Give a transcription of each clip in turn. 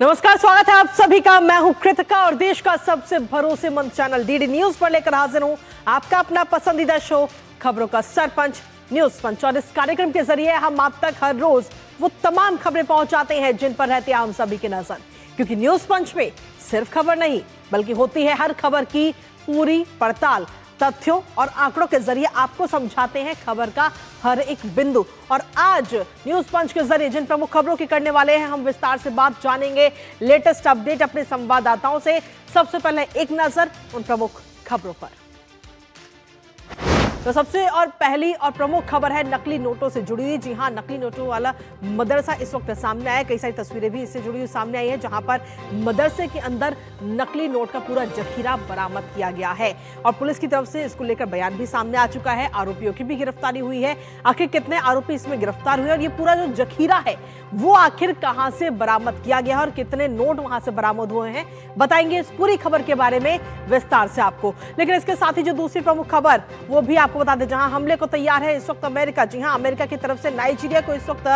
नमस्कार, स्वागत है आप सभी का। मैं हूं कृतिका और देश का सबसे भरोसेमंद चैनल डीडी न्यूज पर लेकर हाजिर हूं आपका अपना पसंदीदा शो खबरों का सरपंच न्यूज पंच। और इस कार्यक्रम के जरिए हम आप तक हर रोज वो तमाम खबरें पहुंचाते हैं जिन पर रहती है हम सभी की नजर, क्योंकि न्यूज पंच में सिर्फ खबर नहीं बल्कि होती है हर खबर की पूरी पड़ताल। तथ्यों और आंकड़ों के जरिए आपको समझाते हैं खबर का हर एक बिंदु। और आज न्यूज पंच के जरिए जिन प्रमुख खबरों की करने वाले हैं, हम विस्तार से बात जानेंगे, लेटेस्ट अपडेट अपने संवाददाताओं से। सबसे पहले एक नजर उन प्रमुख खबरों पर। तो सबसे और पहली और प्रमुख खबर है नकली नोटों से जुड़ी हुई। जी हां, नकली नोटों वाला मदरसा इस वक्त सामने आया। कई सारी तस्वीरें भी इससे जुड़ी हुई सामने आई है, जहां पर मदरसे के अंदर नकली नोट का पूरा जखीरा बरामद किया गया है और पुलिस की तरफ से इसको लेकर बयान भी सामने आ चुका है। आरोपियों की भी गिरफ्तारी हुई है। आखिर कितने आरोपी इसमें गिरफ्तार हुए और ये पूरा जो जखीरा है वो आखिर कहां से बरामद किया गया है और कितने नोट वहां से बरामद हुए हैं, बताएंगे इस पूरी खबर के बारे में विस्तार से आपको। लेकिन इसके साथ ही जो दूसरी प्रमुख खबर वो भी आपको बता दें, जहां हमले को तैयार है इस वक्त अमेरिका। जी हां, अमेरिका की तरफ से नाइजीरिया को इस वक्त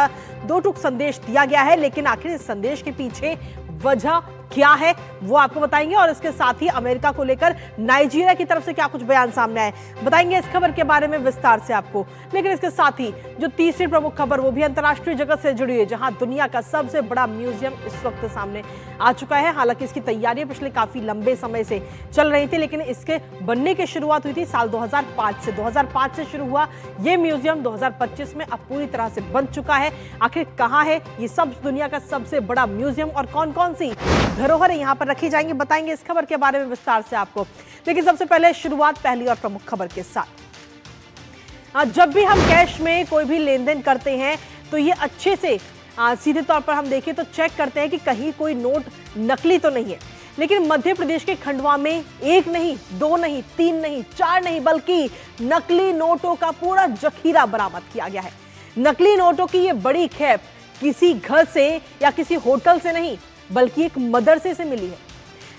2 टूक संदेश दिया गया है, लेकिन आखिर इस संदेश के पीछे वजह क्या है वो आपको बताएंगे। और इसके साथ ही अमेरिका को लेकर नाइजीरिया की तरफ से क्या कुछ बयान सामने आए, बताएंगे इस खबर के बारे में विस्तार से आपको। लेकिन इसके साथ ही जो तीसरी प्रमुख खबर वो भी अंतर्राष्ट्रीय जगत से जुड़ी है, जहां दुनिया का सबसे बड़ा म्यूजियम इस वक्त सामने आ चुका है। हालांकि इसकी तैयारियां पिछले काफी लंबे समय से चल रही थी, लेकिन इसके बनने की शुरुआत हुई थी साल 2005 से। 2005 से शुरू हुआ ये म्यूजियम 2025 में अब पूरी तरह से बन चुका है। आखिर कहां है ये सब दुनिया का सबसे बड़ा म्यूजियम और कौन कौन सी धरोहरें यहां पर रखी जाएंगी, बताएंगे इस खबर के बारे में विस्तार से आपको। लेकिन सबसे पहले शुरुआत पहली और प्रमुख खबर के साथ। जब भी हम कैश में कोई भी लेन देन करते हैं तो ये अच्छे से सीधे तौर पर हम देखें तो चेक करते हैं कि कहीं कोई नोट नकली तो नहीं है। लेकिन मध्य प्रदेश के खंडवा में 1 नहीं, 2 नहीं, 3 नहीं, 4 नहीं बल्कि नकली नोटों का पूरा जखीरा बरामद किया गया है। नकली नोटों की ये बड़ी खेप किसी घर से या किसी होटल से नहीं बल्कि एक मदरसे से मिली है।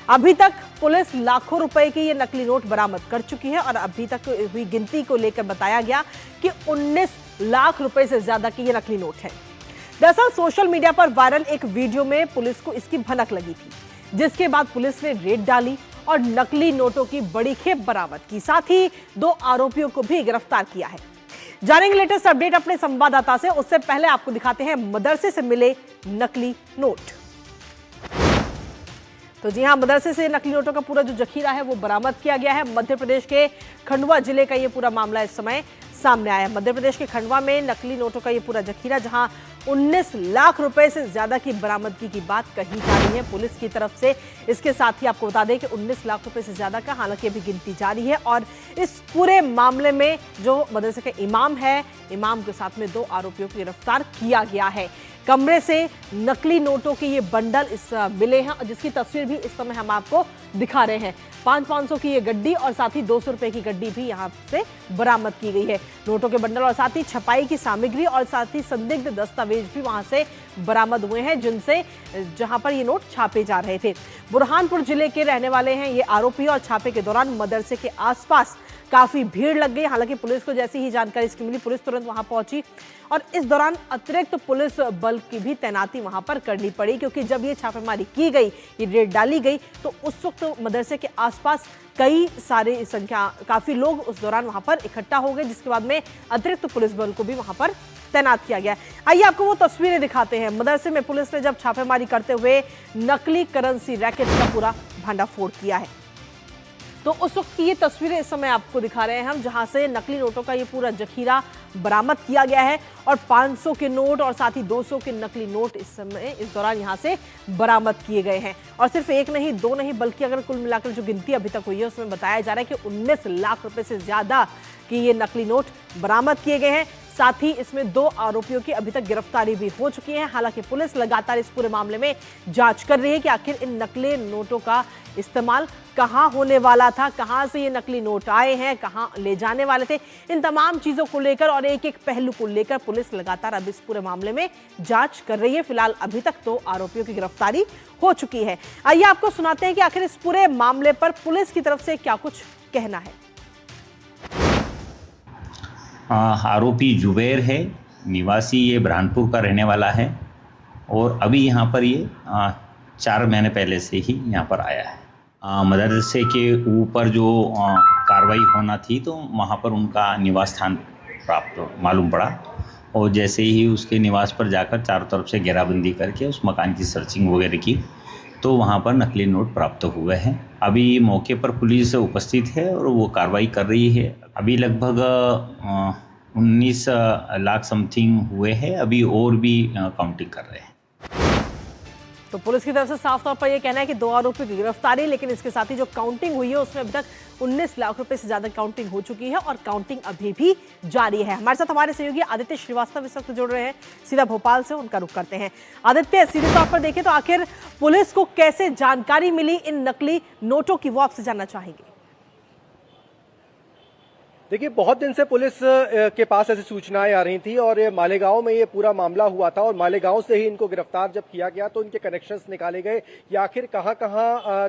अभी तक पुलिस लाखों रुपए के ये नकली नोट बरामद कर चुकी है और अभी तक हुई गिनती को लेकर बताया गया कि 19 लाख रुपए से ज्यादा के ये नकली नोट है। दरअसल सोशल मीडिया पर वायरल एक वीडियो में पुलिस को इसकी भनक लगी थी, जिसके बाद पुलिस ने रेड डाली और नकली नोटों की बड़ी खेप बरामद की। साथ ही 2 आरोपियों को भी गिरफ्तार किया है। जानेंगे लेटेस्ट अपडेट अपने संवाददाता से। उससे पहले आपको दिखाते हैं मदरसे से मिले नकली नोट। तो जी हां, मदरसे से नकली नोटों का पूरा जो जखीरा है वो बरामद किया गया है। मध्य प्रदेश के खंडवा जिले का ये पूरा मामला इस समय सामने आया है। मध्य प्रदेश के खंडवा में नकली नोटों का ये पूरा जखीरा, जहां 19 लाख रुपए से ज्यादा की बरामदगी की बात कही जा रही है पुलिस की तरफ से। इसके साथ ही आपको बता दें कि 19 लाख रुपए से ज्यादा का हालांकि अभी गिनती जारी है। और इस पूरे मामले में जो मदरसे का इमाम है, इमाम के साथ में 2 आरोपियों को गिरफ्तार किया गया है। कमरे से नकली नोटों के ये बंडल मिले हैं, जिसकी तस्वीर भी इस समय हम आपको दिखा रहे हैं। 500 की ये गड्डी और साथ ही 200 रुपए की गड्डी भी यहाँ से बरामद की गई है। नोटों के बंडल और साथ ही छपाई की सामग्री और साथ ही संदिग्ध दस्तावेज भी वहां से बरामद हुए हैं, जिनसे जहां पर ये नोट छापे जा रहे थे। बुरहानपुर जिले के रहने वाले हैं ये आरोपी और छापे के दौरान मदरसे के आसपास काफी भीड़ लग गई। हालांकि पुलिस को जैसी ही जानकारी इसकी मिली, पुलिस तुरंत वहां पहुंची और इस दौरान अतिरिक्त पुलिस बल की भी तैनाती वहां पर करनी पड़ी, क्योंकि जब ये छापेमारी की गई, ये रेड डाली गई, तो उस वक्त मदरसे के आसपास कई सारे संख्या काफी लोग उस दौरान वहां पर इकट्ठा हो गए, जिसके बाद में अतिरिक्त पुलिस बल को भी वहां पर तैनात किया गया। आइए आपको वो तस्वीरें दिखाते हैं। मदरसे में पुलिस ने जब छापेमारी करते हुए नकली करेंसी रैकेट का पूरा भांडाफोड़ किया है, तो उस वक्त की ये तस्वीरें इस समय आपको दिखा रहे हैं हम, जहां से नकली नोटों का ये पूरा जखीरा बरामद किया गया है और 500 के नोट और साथ ही 200 के नकली नोट इस समय इस दौरान यहां से बरामद किए गए हैं। और सिर्फ 1 नहीं, 2 नहीं बल्कि अगर कुल मिलाकर जो गिनती अभी तक हुई है उसमें बताया जा रहा है कि 19 लाख रुपए से ज्यादा के ये नकली नोट बरामद किए गए हैं। साथ ही इसमें 2 आरोपियों की अभी तक गिरफ्तारी भी हो चुकी है। हालांकि पुलिस लगातार इस पूरे मामले में जांच कर रही है कि आखिर इन नकली नोटों का इस्तेमाल कहां होने वाला था, कहां से ये नकली नोट आए हैं, कहां ले जाने वाले थे। इन तमाम चीजों को लेकर और एक एक पहलू को लेकर पुलिस लगातार अब इस पूरे मामले में जांच कर रही है। फिलहाल अभी तक 2 आरोपियों की गिरफ्तारी हो चुकी है। आइए आपको सुनाते हैं कि आखिर इस पूरे मामले पर पुलिस की तरफ से क्या कुछ कहना है। आरोपी जुबैर है, निवासी ये बुरहानपुर का रहने वाला है और अभी यहाँ पर ये 4 महीने पहले से ही यहाँ पर आया है। मदरसे के ऊपर जो कार्रवाई होना थी तो वहाँ पर उनका निवास स्थान प्राप्त मालूम पड़ा और जैसे ही उसके निवास पर जाकर चारों तरफ से घेराबंदी करके उस मकान की सर्चिंग वगैरह की तो वहाँ पर नकली नोट प्राप्त हुए हैं। अभी मौके पर पुलिस उपस्थित है और वो कार्रवाई कर रही है। अभी लगभग 19 लाख समथिंग हुए हैं, अभी और भी काउंटिंग कर रहे हैं। तो पुलिस की तरफ से साफ तौर पर यह कहना है कि 2 आरोपियों की गिरफ्तारी, लेकिन इसके साथ ही जो काउंटिंग हुई है उसमें अभी तक 19 लाख रुपए से ज्यादा काउंटिंग हो चुकी है और काउंटिंग अभी भी जारी है। हमारे साथ हमारे सहयोगी आदित्य श्रीवास्तव इस वक्त जुड़ रहे हैं सीधा भोपाल से, उनका रुख करते हैं। आदित्य, सीधे तौर पर देखें तो आखिर पुलिस को कैसे जानकारी मिली इन नकली नोटों की, वो आपसे जानना चाहेंगे। देखिए, बहुत दिन से पुलिस के पास ऐसी सूचनाएं आ रही थी और मालेगांव में ये पूरा मामला हुआ था और मालेगांव से ही इनको गिरफ्तार जब किया गया तो इनके कनेक्शंस निकाले गए कि आखिर कहां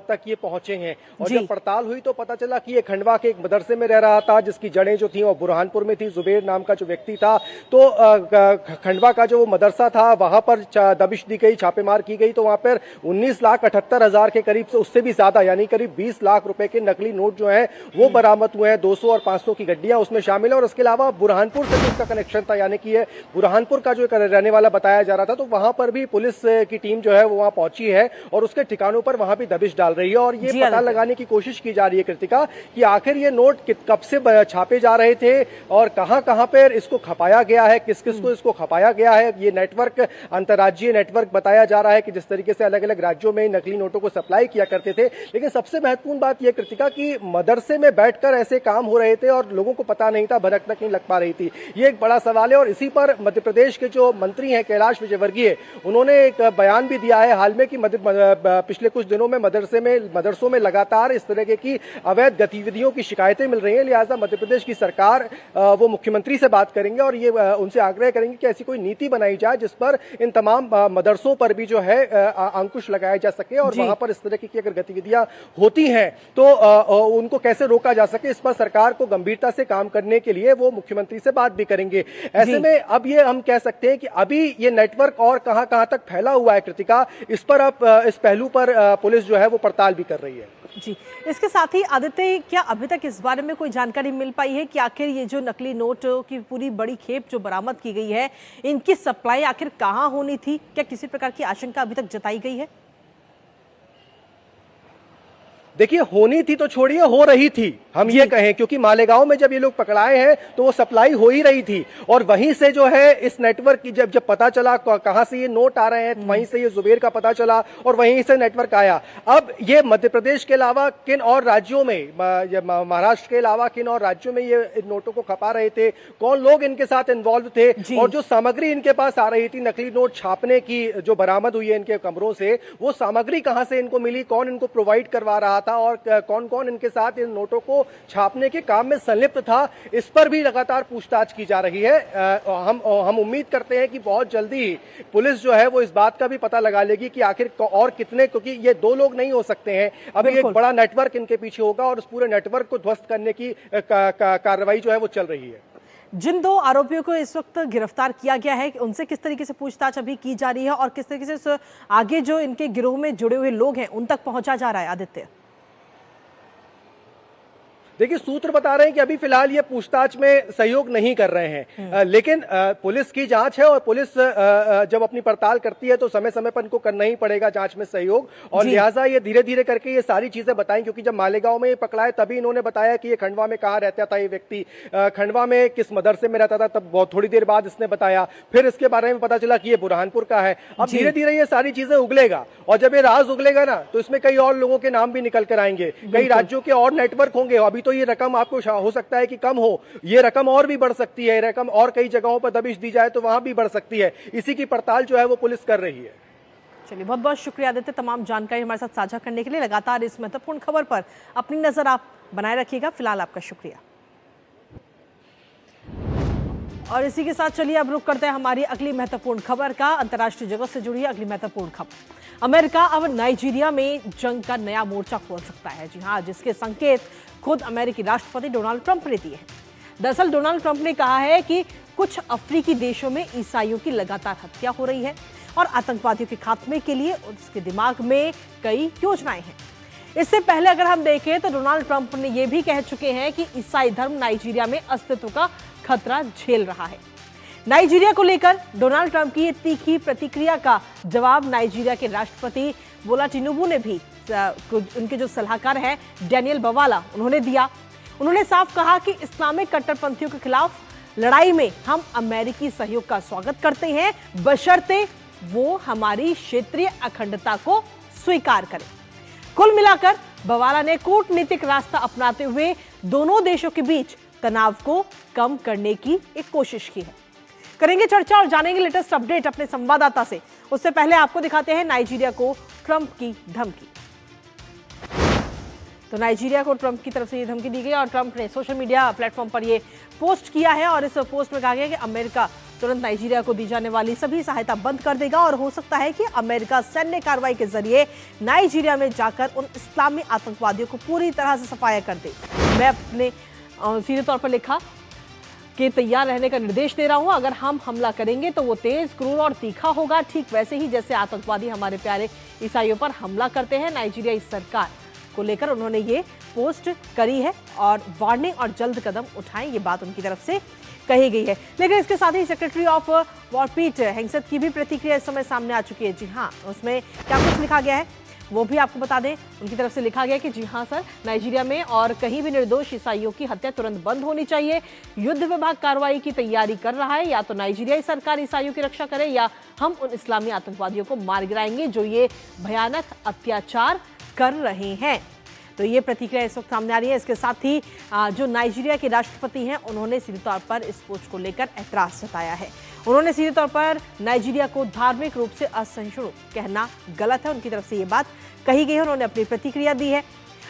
तक ये पहुंचे हैं। और जब पड़ताल हुई तो पता चला कि ये खंडवा के एक मदरसे में रह रहा था जिसकी जड़ें जो थी वो बुरहानपुर में थी। जुबेर नाम का जो व्यक्ति था, तो खंडवा का जो मदरसा था वहां पर दबिश दी गई, छापेमार की गई तो वहां पर 19,78,000 के करीब से उससे भी ज्यादा यानी करीब 20 लाख रुपए के नकली नोट जो है वो बरामद हुए हैं। 200 और 500 की गड्डियां उसमें शामिल है और उसके अलावा बुरहानपुर से भी उसका कनेक्शन था, यानी कि ये बुरहानपुर का जो रहने वाला बताया जा रहा था। तो वहां पर भी पुलिस की टीम जो है वो वहां पहुंची है और उसके ठिकानों पर वहां भी दबिश डाल रही है और ये पता लगाने की कोशिश की जा रही है कृतिका कि आखिर ये नोट कब से छापे जा रहे थे और कहां पर इसको खपाया गया है, किस किस को इसको खपाया गया है। ये नेटवर्क अंतर्राज्यीय नेटवर्क बताया जा रहा है कि जिस तरीके से अलग अलग राज्यों में नकली नोटों को सप्लाई किया करते थे। लेकिन सबसे महत्वपूर्ण बात यह कृतिका कि मदरसे में बैठकर ऐसे काम हो रहे थे और लोगों को पता नहीं था, भनक तक नहीं लग पा रही थी। ये एक बड़ा सवाल है और इसी पर मध्य प्रदेश के जो मंत्री हैं कैलाश विजयवर्गीय, उन्होंने एक बयान भी दिया है हाल में कि पिछले कुछ दिनों में मदरसों में लगातार इस तरह की अवैध गतिविधियों की शिकायतें मिल रही हैं। लिहाजा मध्य प्रदेश की सरकार वो मुख्यमंत्री से बात करेंगे और ये उनसे आग्रह करेंगे कि ऐसी कोई नीति बनाई जाए जिस पर इन तमाम मदरसों पर भी जो है अंकुश लगाया जा सके और वहां पर इस तरह की अगर गतिविधियां होती हैं तो उनको कैसे रोका जा सके, इस पर सरकार को गंभीरता से काम करने के लिए वो मुख्यमंत्री से बात भी करेंगे। ऐसे में अब ये हम कह सकते हैं कि अभी ये नेटवर्क और कहां तक फैला हुआ है कृतिका, इस पर अब इस पहलू पर पुलिस जो है वो पड़ताल भी कर रही है। जी, इसके साथ ही आदित्य, क्या अभी तक इस बारे में कोई जानकारी मिल पाई है कि आखिर ये जो नकली नोट की पूरी बड़ी खेप जो बरामद की गई है, इनकी सप्लाई आखिर कहां होनी थी? क्या किसी प्रकार की आशंका अभी तक जताई गई है? देखिए, होनी थी तो छोड़िए, हो रही थी हम ये कहें, क्योंकि मालेगांव में जब ये लोग पकड़ाए हैं तो वो सप्लाई हो ही रही थी और वहीं से जो है इस नेटवर्क की जब पता चला कहां से ये नोट आ रहे हैं, वहीं से ये जुबेर का पता चला और वहीं से नेटवर्क आया। अब ये मध्य प्रदेश के अलावा किन और राज्यों में, महाराष्ट्र के अलावा किन और राज्यों में ये इन नोटों को खपा रहे थे, कौन लोग इनके साथ इन्वॉल्व थे और जो सामग्री इनके पास आ रही थी नकली नोट छापने की जो बरामद हुई है इनके कमरों से, वो सामग्री कहां से इनको मिली, कौन इनको प्रोवाइड करवा रहा था और कौन कौन इनके साथ इन नोटों को छापने के काम में संलिप्त था, इस पर भी लगातार पूछताछ की जा रही है। हम उम्मीद करते हैं कि बहुत जल्दी पुलिस जो है वो इस बात का भी पता लगा लेगी कि आखिर और कितने, क्योंकि ये 2 लोग नहीं हो सकते हैं, अभी एक बड़ा नेटवर्क इनके पीछे होगा और उस पूरे नेटवर्क को ध्वस्त करने की कार्रवाई जो है वो चल रही है। जिन 2 आरोपियों को इस वक्त गिरफ्तार किया गया है, उनसे किस तरीके से पूछताछ अभी की जा रही है और किस तरीके से आगे जो इनके गिरोह में जुड़े हुए लोग हैं उन तक पहुंचा जा रहा है? आदित्य, देखिए, सूत्र बता रहे हैं कि अभी फिलहाल ये पूछताछ में सहयोग नहीं कर रहे हैं, लेकिन पुलिस की जांच है और पुलिस जब अपनी पड़ताल करती है तो समय समय पर इनको करना ही पड़ेगा जांच में सहयोग और लिहाजा ये धीरे धीरे करके ये सारी चीजें बताएं, क्योंकि जब मालेगांव में ये पकड़ाए तभी इन्होंने बताया कि ये खंडवा में कहाँ रहता था ये व्यक्ति, खंडवा में किस मदरसे में रहता था, तब बहुत थोड़ी देर बाद इसने बताया, फिर इसके बारे में पता चला कि ये बुरहानपुर का है। अब धीरे धीरे ये सारी चीजें उगलेगा और जब ये राज उगलेगा ना तो इसमें कई और लोगों के नाम भी निकल कर आएंगे, कई राज्यों के और नेटवर्क होंगे। अभी तो ये रकम आपको हो सकता है कि कम हो, ये रकम और भी बढ़ सकती है, रकम और कई जगहों पर दबिश दी जाए तो वहां भी बढ़ सकती है। इसी की पड़ताल जो है वो पुलिस कर रही है। चलिए, बहुत बहुत शुक्रिया आदित्य, तमाम जानकारी हमारे साथ साझा करने के लिए। लगातार इस महत्वपूर्ण खबर पर अपनी नजर आप बनाए रखिएगा। फिलहाल आपका शुक्रिया। और इसी के साथ चलिए अब रुक करते हैं हमारी अगली महत्वपूर्ण खबर का। अंतर्राष्ट्रीय जगत से जुड़ी है अगली महत्वपूर्ण खबर। अमेरिका अब नाइजीरिया में जंग का नया मोर्चा खोल सकता है। जी हाँ, जिसके संकेत खुद अमेरिकी राष्ट्रपति डोनाल्ड ट्रंप ने दिए हैं। दरअसल डोनाल्ड ट्रंप ने कहा है कि कुछ अफ्रीकी देशों में ईसाइयों की लगातार हत्या हो रही है और आतंकवादियों के खात्मे के लिए उसके दिमाग में कई योजनाएं हैं। इससे पहले अगर हम देखें तो डोनाल्ड ट्रंप ने यह भी कह चुके हैं कि ईसाई धर्म नाइजीरिया में अस्तित्व का खतरा झेल रहा है। नाइजीरिया को लेकर डोनाल्ड ट्रंप की तीखी प्रतिक्रिया का जवाब नाइजीरिया के राष्ट्रपति बोला टिनुबू ने भी उनके जो सलाहकार हैं डैनियल बवाला उन्होंने दिया। उन्होंने साफ कहा कि इस्लामिक कट्टरपंथियों के खिलाफ लड़ाई में हम अमेरिकी सहयोग का स्वागत करते हैं, बशर्ते वो हमारी क्षेत्रीय अखंडता को स्वीकार करें। कुल मिलाकर बवाला ने कूटनीतिक रास्ता अपनाते हुए दोनों देशों के बीच तनाव को कम करने की एक कोशिश की है। करेंगे चर्चा और जानेंगे लेटेस्ट अपडेट अपने संवाददाता से। उससे पहले आपको दिखाते हैं नाइजीरिया को ट्रंप की धमकी। तो नाइजीरिया को ट्रंप की तरफ से ये धमकी दी गई और ट्रंप ने सोशल मीडिया प्लेटफॉर्म पर ये पोस्ट किया है और इस पोस्ट में कहा गया कि अमेरिका तुरंत नाइजीरिया को दी जाने वाली सभी सहायता बंद कर देगा और हो सकता है कि अमेरिका सैन्य कार्रवाई के जरिए नाइजीरिया में जाकर उन इस्लामी आतंकवादियों को पूरी तरह से सफाया कर दे। मैं अपने सीधे तौर पर लिखा कि तैयार रहने का निर्देश दे रहा हूं। अगर हम हमला करेंगे तो वो तेज, क्रूर और तीखा होगा, ठीक वैसे ही जैसे आतंकवादी हमारे प्यारे ईसाइयों पर हमला करते हैं। नाइजीरिया सरकार को लेकर उन्होंने ये पोस्ट करी है और वार्निंग और जल्द कदम उठाएं, ये बात उनकी तरफ से कही गई है। लेकिन इसके साथ ही सेक्रेटरी ऑफ वॉर पीट हेग्सेथ की भी प्रतिक्रिया इस समय सामने आ चुकी है। जी हाँ, उसमें क्या कुछ लिखा गया है वो भी आपको बता दें। उनकी तरफ से लिखा गया कि जी हाँ सर, नाइजीरिया में और कहीं भी निर्दोष ईसाइयों की हत्या तुरंत बंद होनी चाहिए। युद्ध विभाग कार्रवाई की तैयारी कर रहा है। या तो नाइजीरियाई सरकार ईसाइयों की रक्षा करे या हम उन इस्लामी आतंकवादियों को मार गिराएंगे जो ये भयानक अत्याचार कर रहे हैं। तो ये प्रतिक्रिया इस वक्त सामने आ रही है। इसके साथ ही जो नाइजीरिया के राष्ट्रपति हैं उन्होंने सीधे तौर पर इस पोस्ट को लेकर ऐतराज जताया है। उन्होंने सीधे तौर पर नाइजीरिया को धार्मिक रूप से असहिष्णु कहना गलत है, उनकी तरफ से ये बात कही गई है। उन्होंने अपनी प्रतिक्रिया दी है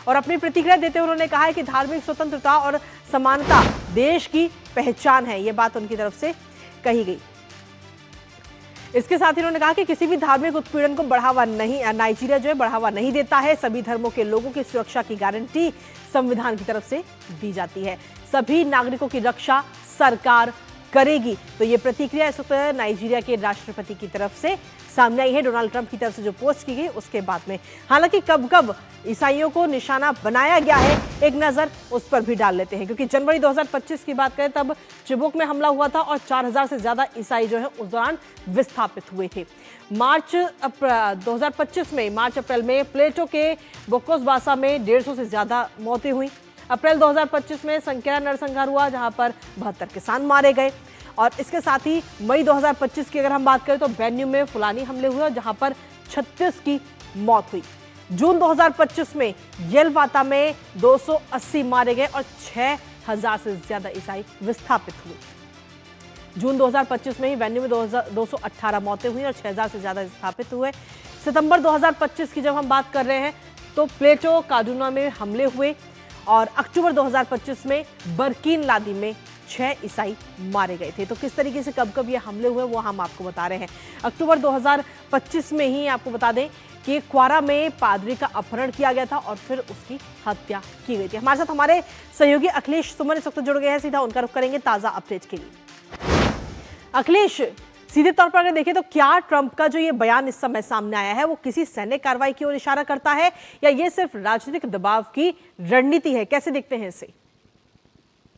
और अपनी प्रतिक्रिया देते हुए उन्होंने कहा है कि धार्मिक स्वतंत्रता और समानता देश की पहचान है, ये बात उनकी तरफ से कही गई। इसके साथ ही उन्होंने कहा कि किसी भी धार्मिक उत्पीड़न को बढ़ावा नहीं, नाइजीरिया जो है बढ़ावा नहीं देता है। सभी धर्मों के लोगों की सुरक्षा की गारंटी संविधान की तरफ से दी जाती है। सभी नागरिकों की रक्षा सरकार करेगी। तो ये प्रतिक्रिया इस वक्त नाइजीरिया के राष्ट्रपति की तरफ से सामने आई है डोनाल्ड ट्रंप की तरफ से जो पोस्ट की गई उसके बाद में। हालांकि कब कब ईसाइयों को निशाना बनाया गया है एक नजर उस पर भी डाल लेते हैं, क्योंकि जनवरी 2025 की बात करें तब चिबुक में हमला हुआ था और 4000 से ज्यादा ईसाई जो है उस दौरान विस्थापित हुए थे। मार्च 2025 में मार्च अप्रैल में प्लेटो के बोकोसबासा में 150 से ज्यादा मौतें हुई। अप्रैल 2025 में संकेरा नरसंहार हुआ जहां पर 72 किसान मारे गए। और इसके साथ ही मई 2025 की अगर हम बात करें तो बेन्यू में फुलानी हमले हुए जहां पर 36 की मौत हुई। जून 2025 में येलवाता में 280 मारे गए और 6000 से ज्यादा ईसाई विस्थापित हुए। जून 2025 में ही वेन्यू में 218 मौतें हुई और 6000 से ज्यादा विस्थापित हुए। सितंबर 2025 की जब हम बात कर रहे हैं तो प्लेटो काडुना में हमले हुए और अक्टूबर 2025 में बरकीन लादी में 6 ईसाई मारे गए थे। तो किस तरीके से कब कब ये हमले हुए वो हम आपको बता रहे हैं। अक्टूबर 2025 में ही आपको बता दें कि क्वारा में पादरी का अपहरण किया गया था और फिर उसकी हत्या की गई थी। हमारे साथ हमारे सहयोगी अखिलेश सुमन इस वक्त जुड़ गए हैं, सीधा उनका रुख करेंगे ताजा अपडेट के लिए। अखिलेश, सीधे तौर पर अगर देखें तो क्या ट्रंप का जो ये बयान इस समय सामने आया है वो किसी सैन्य कार्रवाई की ओर इशारा करता है या ये सिर्फ राजनीतिक दबाव की रणनीति है? कैसे देखते हैं इसे?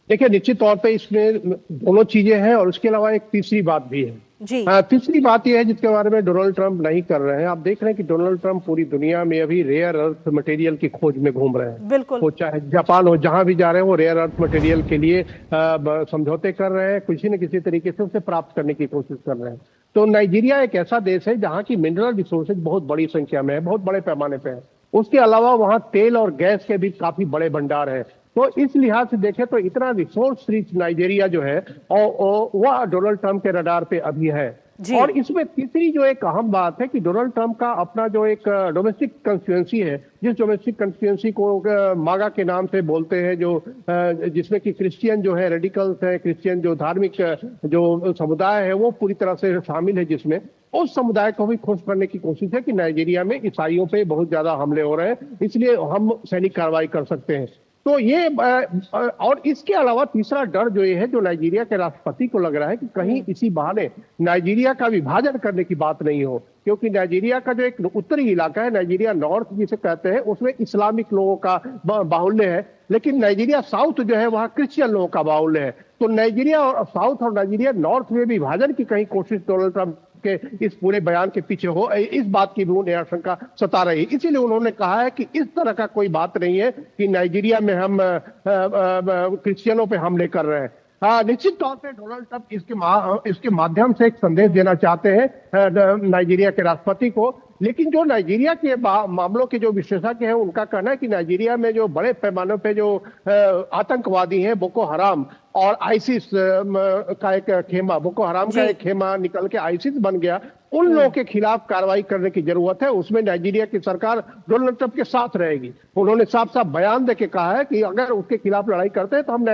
देखिए, निश्चित तौर पे इसमें दोनों चीजें हैं और उसके अलावा एक तीसरी बात भी है जी। तीसरी बात यह है जिसके बारे में डोनाल्ड ट्रंप नहीं कर रहे हैं। आप देख रहे हैं कि डोनाल्ड ट्रंप पूरी दुनिया में अभी रेयर अर्थ मटेरियल की खोज में घूम रहे हैं। बिल्कुल, वो चाहे जापान हो, जहां भी जा रहे हैं वो रेयर अर्थ मटेरियल के लिए समझौते कर रहे हैं, किसी न किसी तरीके से उसे प्राप्त करने की कोशिश कर रहे हैं। तो नाइजीरिया एक ऐसा देश है जहां की मिनरल रिसोर्सेज बहुत बड़ी संख्या में है, बहुत बड़े पैमाने पे है। उसके अलावा वहां तेल और गैस के भी काफी बड़े भंडार है। तो इस लिहाज से देखें तो इतना रिसोर्स रिच नाइजीरिया जो है और वह डोनाल्ड ट्रंप के रडार पे अभी है। और इसमें तीसरी जो एक अहम बात है कि डोनाल्ड ट्रंप का अपना जो एक डोमेस्टिक कंस्टिट्यूएंसी है, जिस डोमेस्टिक कंस्टिट्यूएंसी को मागा के नाम से बोलते हैं, जो जिसमें कि क्रिश्चियन जो है, रेडिकल्स है, क्रिश्चियन जो धार्मिक जो समुदाय है वो पूरी तरह से शामिल है, जिसमें उस समुदाय को भी खुश करने की कोशिश है कि नाइजीरिया में ईसाइयों पे बहुत ज्यादा हमले हो रहे हैं, इसलिए हम सैनिक कार्रवाई कर सकते हैं। तो ये और इसके अलावा तीसरा डर जो ये है, जो नाइजीरिया के राष्ट्रपति को लग रहा है कि कहीं इसी बहाने नाइजीरिया का विभाजन करने की बात नहीं हो, क्योंकि नाइजीरिया का जो एक उत्तरी इलाका है, नाइजीरिया नॉर्थ जिसे कहते हैं, उसमें इस्लामिक लोगों का बाहुल्य है, लेकिन नाइजीरिया साउथ जो है वहाँ क्रिश्चियन लोगों का बाहुल्य है। तो नाइजीरिया और साउथ और नाइजीरिया नॉर्थ में विभाजन की कहीं कोशिश डोनाल्ड ट्रंप के इस पूरे बयान के पीछे हो, इस बात की भी उन्हें आशंका सता रही। इसीलिए उन्होंने कहा है कि इस तरह का कोई बात नहीं है कि नाइजीरिया में हम क्रिश्चियनों पे हमले कर रहे हैं। निश्चित तौर पे डोनाल्ड ट्रंप इसके माध्यम से एक संदेश देना चाहते हैं नाइजीरिया के राष्ट्रपति को, लेकिन जो नाइजीरिया के मामलों के जो विशेषज्ञ हैं उनका कहना है कि नाइजीरिया में जो बड़े पैमाने पे जो आतंकवादी हैं, बोको हराम और आईसिस का एक खेमा, बोको हराम का एक खेमा निकल के आईसिस बन गया, उन लोगों के खिलाफ कार्रवाई करने की जरूरत है। उसमें नाइजीरिया की सरकार डोनाल्ड ट्रंप के साथ रहेगी। उन्होंने साफ साफ बयान देके कहा है कि अगर उसके खिलाफ लड़ाई करते हैं तो हम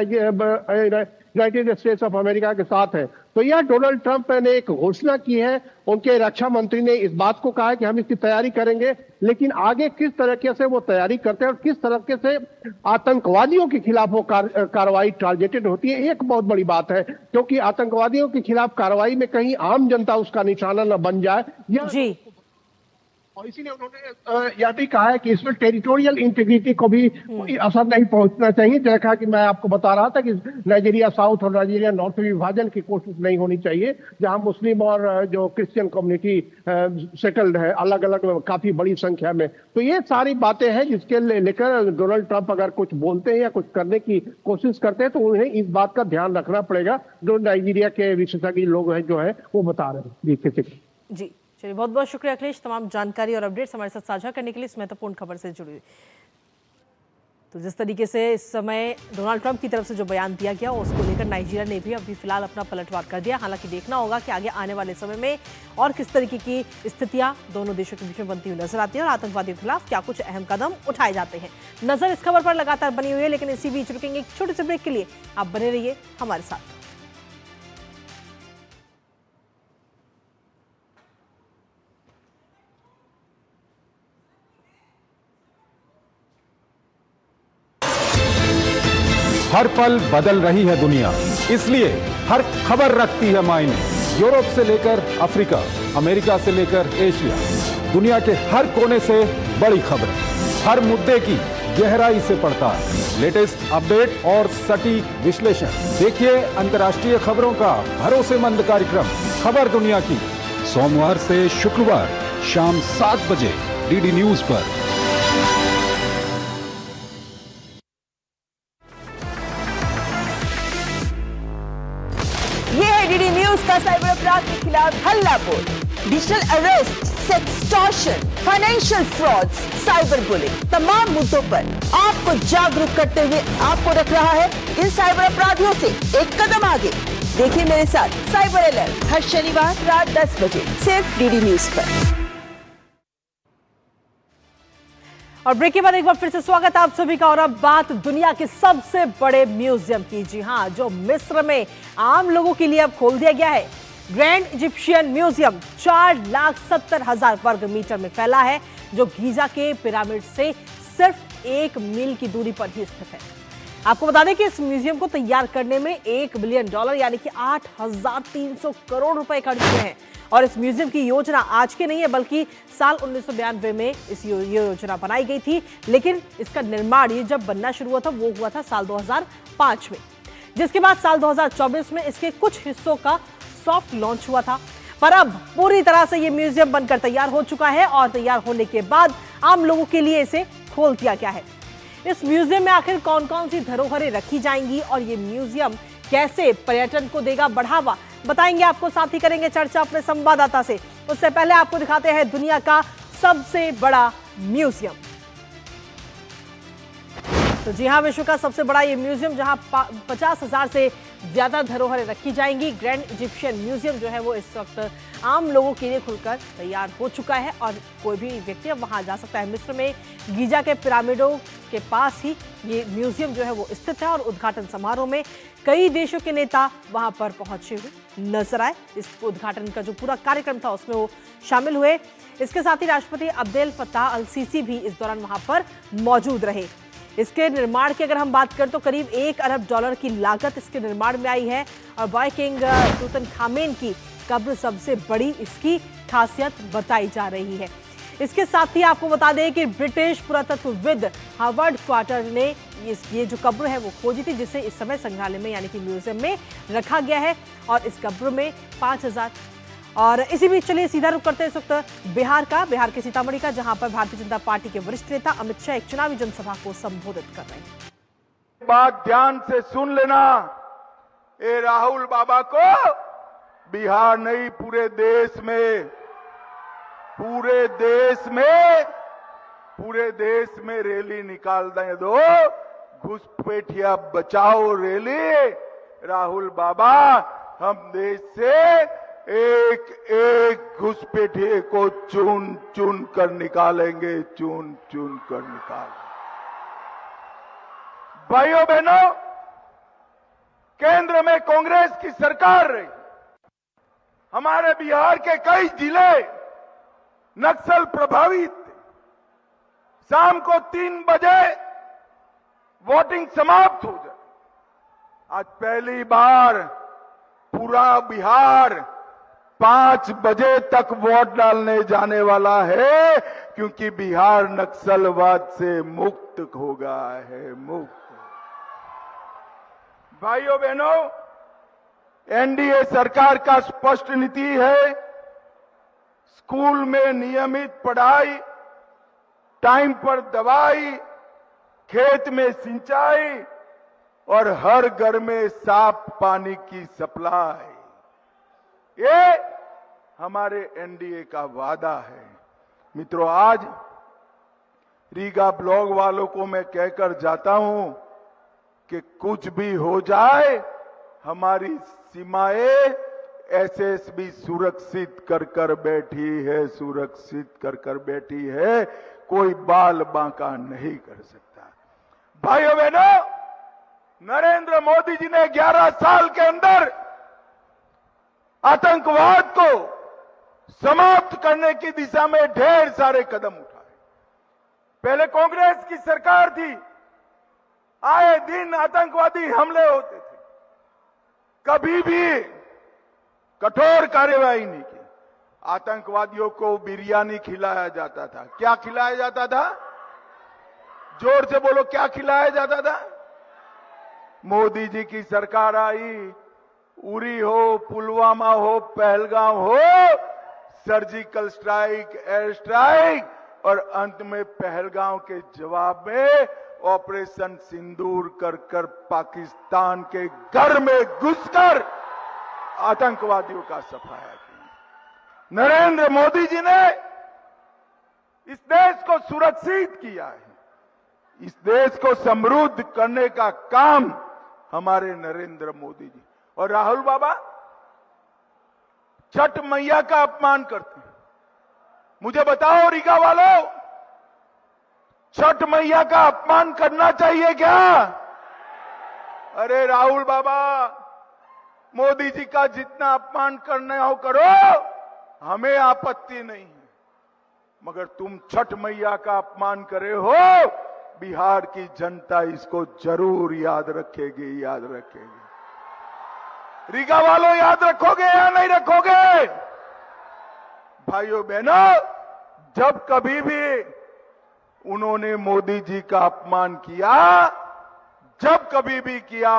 यूनाइटेड स्टेट्स ऑफ अमेरिका के साथ है। तो यह डोनाल्ड ट्रंप ने एक घोषणा की है। उनके रक्षा मंत्री ने इस बात को कहा है कि हम इसकी तैयारी करेंगे, लेकिन आगे किस तरीके से वो तैयारी करते हैं और किस तरीके से आतंकवादियों के खिलाफ वो कार्रवाई टारगेटेड होती है, एक बहुत बड़ी बात है, क्योंकि आतंकवादियों के खिलाफ कार्रवाई में कहीं आम जनता उसका निशाना न बन जाए। जी, और इसीलिए उन्होंने यह भी कहा है कि इसमें टेरिटोरियल इंटीग्रिटी को भी कोई असर नहीं पहुंचना चाहिए। जैसा कि मैं आपको बता रहा था कि नाइजीरिया साउथ और नाइजीरिया नॉर्थ में विभाजन की कोशिश नहीं होनी चाहिए, जहां मुस्लिम और जो क्रिश्चियन कम्युनिटी सेटल्ड है अलग अलग काफी बड़ी संख्या में। तो ये सारी बातें हैं जिसके लेकर डोनाल्ड ट्रंप अगर कुछ बोलते हैं या कुछ करने की कोशिश करते हैं तो उन्हें इस बात का ध्यान रखना पड़ेगा, जो नाइजीरिया के विशेषज्ञ लोग हैं जो है वो बता रहे हैं। जी चलिए, बहुत बहुत शुक्रिया अखिलेश, तमाम जानकारी और अपडेट्स हमारे साथ साझा करने के लिए इस महत्वपूर्ण खबर से जुड़ी। तो जिस तरीके से इस समय डोनाल्ड ट्रंप की तरफ से जो बयान दिया गया उसको लेकर नाइजीरिया ने भी अभी फिलहाल अपना पलटवार कर दिया। हालांकि देखना होगा कि आगे आने वाले समय में और किस तरीके की स्थितियां दोनों देशों के बीच में बनती हुई नजर आती है और आतंकवादियों के खिलाफ क्या कुछ अहम कदम उठाए जाते हैं। नजर इस खबर पर लगातार बनी हुई है, लेकिन इसी बीच रुकेंगे एक छोटे से ब्रेक के लिए। आप बने रहिए हमारे साथ। हर पल बदल रही है दुनिया, इसलिए हर खबर रखती है मायने। यूरोप से लेकर अफ्रीका, अमेरिका से लेकर एशिया, दुनिया के हर कोने से बड़ी खबरें, हर मुद्दे की गहराई से पड़ताल, लेटेस्ट अपडेट और सटीक विश्लेषण। देखिए अंतर्राष्ट्रीय खबरों का भरोसेमंद कार्यक्रम खबर दुनिया की, सोमवार से शुक्रवार शाम 7 बजे डीडी न्यूज पर। डीडी न्यूज का साइबर अपराध के खिलाफ हल्ला बोल, digital arrest, sextortion, financial frauds, cyber bullying, तमाम मुद्दों पर आपको जागरूक करते हुए आपको रख रहा है इन साइबर अपराधियों से एक कदम आगे। देखिए मेरे साथ साइबर अलर्ट हर शनिवार रात 10 बजे सिर्फ डीडी न्यूज पर। और ब्रेक के बाद एक बार फिर से स्वागत है आप सभी का। और अब बात दुनिया के सबसे बड़े म्यूजियम की, जी हां, जो मिस्र में आम लोगों के लिए अब खोल दिया गया है। ग्रैंड इजिप्शियन म्यूजियम 4,70,000 वर्ग मीटर में फैला है, जो गीजा के पिरामिड से सिर्फ 1 मील की दूरी पर ही स्थित है। आपको बता दें कि इस म्यूजियम को तैयार करने में $1 बिलियन यानी कि 8,300 करोड़ रुपए खर्च हुए हैं। और इस म्यूजियम की योजना आज की नहीं है, बल्कि साल 1992 में इस योजना बनाई गई थी, लेकिन इसका निर्माण ये जब बनना शुरू हुआ था वो हुआ था साल 2005 में, जिसके बाद साल 2024 में इसके कुछ हिस्सों का सॉफ्ट लॉन्च हुआ था। पर अब पूरी तरह से ये म्यूजियम बनकर तैयार हो चुका है और तैयार होने के बाद आम लोगों के लिए इसे खोल दिया गया है। इस म्यूजियम में आखिर कौन कौन सी धरोहरें रखी जाएंगी और ये म्यूजियम कैसे पर्यटन को देगा बढ़ावा, बताएंगे आपको, साथ ही करेंगे चर्चा अपने संवाददाता से। उससे पहले आपको दिखाते हैं दुनिया का सबसे बड़ा म्यूजियम। तो जी हां, विश्व का सबसे बड़ा ये म्यूजियम, जहां 50,000 से ज्यादा धरोहरें रखी जाएंगी। ग्रैंड इजिप्शियन म्यूजियम जो है वो इस वक्त आम लोगों के लिए खुलकर तैयार हो चुका है और कोई भी व्यक्ति अब वहां जा सकता है। मिस्र में गीजा के पिरामिडों के पास ही ये म्यूजियम जो है वो स्थित है और उद्घाटन समारोह में कई देशों के नेता वहां पर पहुंचे हुए नजर आए। इस उद्घाटन का जो पूरा कार्यक्रम था उसमें वो शामिल हुए। इसके साथ ही राष्ट्रपति अब्देल फत्ताह अल सीसी भी इस दौरान वहां पर मौजूद रहे। इसके निर्माण की अगर हम बात करें तो करीब $1 अरब की लागत इसके निर्माण में आई है और बॉय किंग तूतनखामेन की कब्र सबसे बड़ी इसकी खासियत बताई जा रही है। इसके साथ ही आपको बता दें कि ब्रिटिश पुरातत्वविद हार्वर्ड क्वार्टर ने ये जो कब्र है वो खोजी थी, जिसे इस समय संग्रहालय में यानी कि म्यूजियम में रखा गया है और इस कब्र में 5000। और इसी बीच चलिए सीधा रुख करते हैं इस वक्त बिहार के सीतामढ़ी का, जहां पर भारतीय जनता पार्टी के वरिष्ठ नेता अमित शाह एक चुनावी जनसभा को संबोधित कर रहे हैं। बात ध्यान से सुन लेना, ए राहुल बाबा को बिहार नहीं पूरे देश में रैली निकाल दें दो, घुसपैठिया बचाओ रैली। राहुल बाबा, हम देश से एक एक घुसपैठिए को चुन चुन कर निकालेंगे। भाइयों बहनों, केंद्र में कांग्रेस की सरकार रही, हमारे बिहार के कई जिले नक्सल प्रभावित थे। शाम को 3 बजे वोटिंग समाप्त हो जाए। आज पहली बार पूरा बिहार 5 बजे तक वोट डालने जाने वाला है, क्योंकि बिहार नक्सलवाद से मुक्त हो गया है, मुक्त। भाइयों बहनों, एनडीए सरकार का स्पष्ट नीति है, स्कूल में नियमित पढ़ाई, टाइम पर दवाई, खेत में सिंचाई और हर घर में साफ पानी की सप्लाई। ये हमारे एनडीए का वादा है। मित्रों, आज रीगा ब्लॉक वालों को मैं कहकर जाता हूं कि कुछ भी हो जाए, हमारी सीमाएं एसएसबी सुरक्षित कर बैठी है, कोई बाल बांका नहीं कर सकता। भाइयों बहनों, नरेंद्र मोदी जी ने 11 साल के अंदर आतंकवाद को समाप्त करने की दिशा में ढेर सारे कदम उठाए। पहले कांग्रेस की सरकार थी, आए दिन आतंकवादी हमले होते थे, कभी भी कठोर कार्यवाही नहीं की। आतंकवादियों को बिरयानी खिलाया जाता था। क्या खिलाया जाता था? जोर से बोलो, क्या खिलाया जाता था? मोदी जी की सरकार आई, उरी हो, पुलवामा हो, पहलगाम हो, सर्जिकल स्ट्राइक, एयर स्ट्राइक और अंत में पहलगाम के जवाब में ऑपरेशन सिंदूर कर पाकिस्तान के घर में घुसकर आतंकवादियों का सफाया किया। नरेंद्र मोदी जी ने इस देश को सुरक्षित किया है। इस देश को समृद्ध करने का काम हमारे नरेंद्र मोदी जी। और राहुल बाबा छठ मैया का अपमान करते हैं। मुझे बताओ रीगा वालों, छठ मैया का अपमान करना चाहिए क्या? अरे राहुल बाबा, मोदी जी का जितना अपमान करना हो करो, हमें आपत्ति नहीं है, मगर तुम छठ मैया का अपमान करे हो, बिहार की जनता इसको जरूर याद रखेगी। रीगा वालों, याद रखोगे या नहीं रखोगे? भाइयों बहनों, जब कभी भी उन्होंने मोदी जी का अपमान किया, जब कभी भी किया,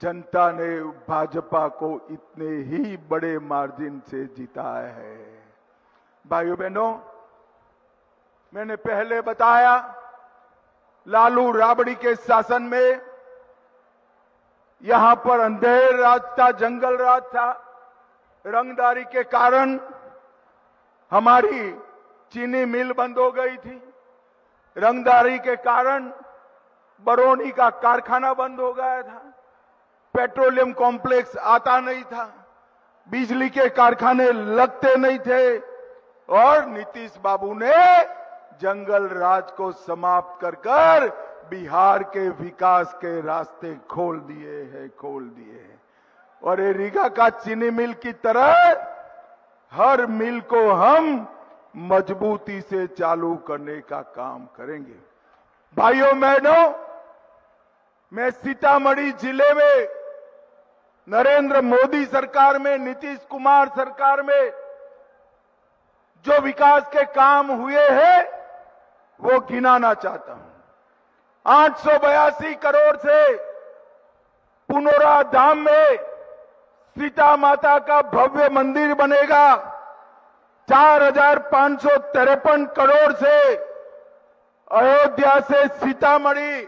जनता ने भाजपा को इतने ही बड़े मार्जिन से जिताया है। भाइयों बहनों, मैंने पहले बताया, लालू राबड़ी के शासन में यहां पर अंधेर राज था, जंगल राज था। रंगदारी के कारण हमारी चीनी मिल बंद हो गई थी। रंगदारी के कारण बरौनी का कारखाना बंद हो गया था। पेट्रोलियम कॉम्प्लेक्स आता नहीं था। बिजली के कारखाने लगते नहीं थे। और नीतीश बाबू ने जंगल राज को समाप्त कर बिहार के विकास के रास्ते खोल दिए हैं। और ये रीगा का चीनी मिल की तरह हर मिल को हम मजबूती से चालू करने का काम करेंगे। भाइयों बहनों, मैं सीतामढ़ी जिले में नरेंद्र मोदी सरकार में, नीतीश कुमार सरकार में जो विकास के काम हुए हैं वो गिनाना चाहता हूं। 882 करोड़ से पुनौरा धाम में सीता माता का भव्य मंदिर बनेगा। 4,553 करोड़ से अयोध्या से सीतामढ़ी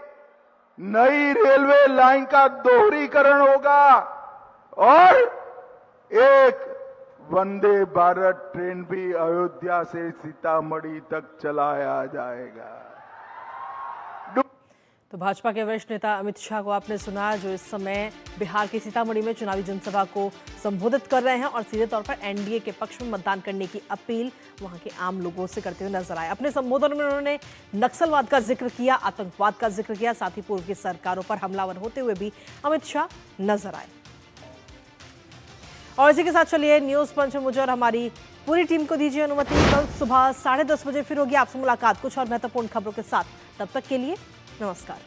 नई रेलवे लाइन का दोहरीकरण होगा और एक वंदे भारत ट्रेन भी अयोध्या से सीतामढ़ी तक चलाया जाएगा। तो भाजपा के वरिष्ठ नेता अमित शाह को आपने सुना, जो इस समय बिहार के सीतामढ़ी में चुनावी जनसभा को संबोधित कर रहे हैं और सीधे तौर पर एनडीए के पक्ष में मतदान करने की अपील वहां के आम लोगों से करते हुए नजर आए। अपने संबोधन में उन्होंने नक्सलवाद का जिक्र किया, आतंकवाद का जिक्र किया, साथ ही पूर्व की सरकारों पर हमलावर होते हुए भी अमित शाह नजर आए। और इसी के साथ चलिए न्यूज पंच में मुझे और हमारी पूरी टीम को दीजिए अनुमति। कल सुबह 10:30 बजे फिर होगी आपसे मुलाकात कुछ और महत्वपूर्ण खबरों के साथ। तब तक के लिए नमस्कार।